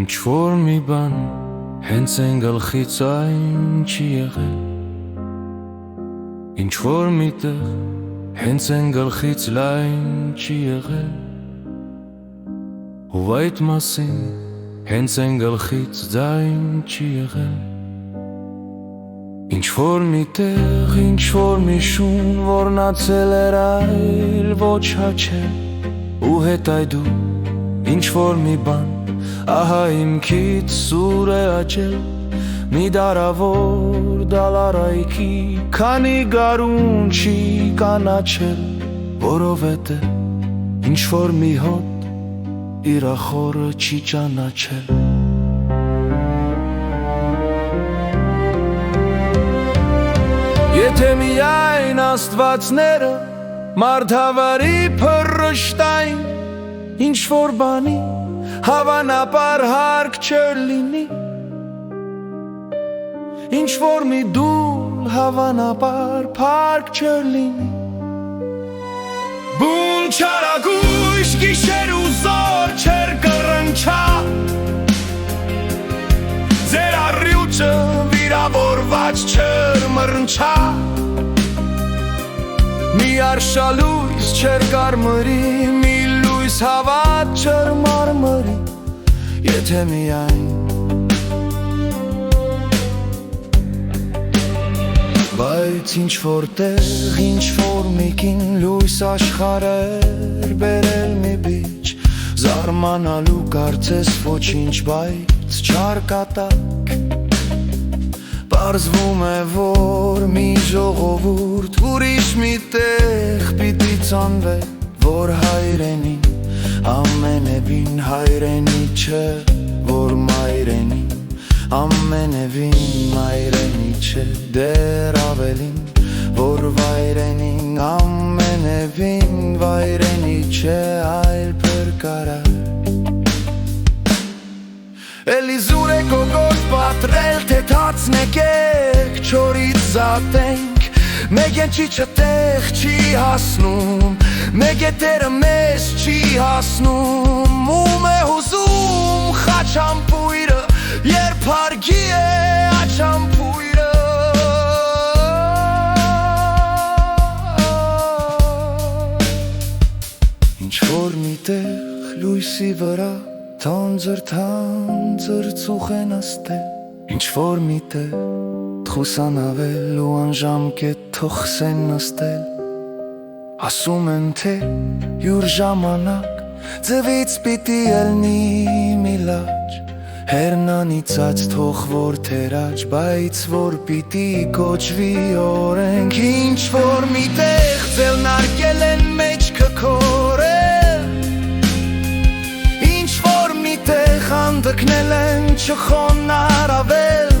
Ինչ-որ մի բան հենց են գլխից այն չի եղել, ինչ-որ միտեղ հենց են գլխից լայն չի եղել, ու այդ մասին հենց են գլխից ձայն չի եղել, ինչ-որ միտեղ, ինչ-որ մի շուն, որնացել էր այլ ոչ հաչել, ու հետայդու ինչ-որ մի բան ահա իմ քիթ սուր է աճել, մի դարավոր դալարայքի, քանի գարուն չի կանաչել, որովհետև ինչ-որ մի հոտ իր ախորը չի ճանաչել։ Եթե միայն աստվածները մարդավարի փռշտային, ինչ-որ բանի հավանաբար հարկ չեր լինի, ինչ-որ մի դուլ հավանաբար փառք չեր լինի, բուն չարագույժ գիշեր ու զոր չեր կռնչա, ձեր առյուծը վիրավորված չեր մռնչա, մի արշալույս չեր կարմրի, մի լույս հավատ չեր մարմրի, եթե միայն բայց ինչ-որ տեղ, ինչ-որ մի կին լույս աշխարհեր բերել մի բիչ, զարմանալու կարծես ոչինչ, բայց չարկատակ, պարզվում է, որ մի ժողովուրդ ուրիշ մի տեղ պիտի ծանվե, որ հայրենին ամենևին հայրենի չէ, որ մայրենին ամենևին մայրենի չէ, դեռ ավելին, որ վայրենին ամենևին վայրենի չէ, այլ փրկարար։ Էլի զուր է կոգոտ պատրել, թե թացնեք եք, չորից զատենք, մեկ են չի չտեղ չի հասնում, մեկ է տերը մեզ չի հասնում, ում է հուզում խաչամպույրը, երբ հարգի է աչամպույրը։ Ինչ-որ մի տեղ լույսի վրա թանձր ծուխ են աստել, ինչ-որ մի տեղ թխուսանավել ու անժամկետ թոխսեն նստել, ասում են թե յուր ժամանակ ձվից պիտի ելնի մի լաջ, հեռնանիցած թող որ թերաջ, բայց որ պիտի կոչվի օրենք, ինչ-որ մի տեղ ձելնարկել են մեջքը քորել, ինչ-որ մի տեղ հանդգնել են չխոնար ավել,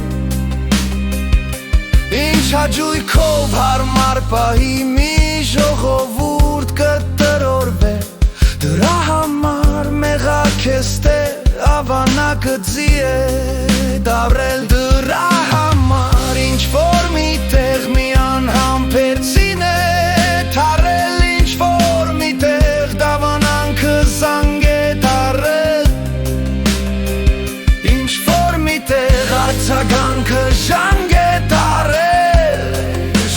ինչ հաջույքով հարմար պահի մի ժողովուրդ կտրորվե, դրա համար մեղակ ես տեր, ավանակը ձի է դավրել, դրա համար ինչ-որ մի տեղ մի անհամբերցին է թարել, ինչ-որ մի տեղ դավանանքը զանգ է դարել, ինչ-որ մի տեղ արձագանքը ժանգ է դարել,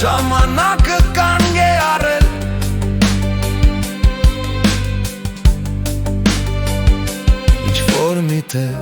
ժամանակը կանգ է արել, ինչ-որ մի տեղ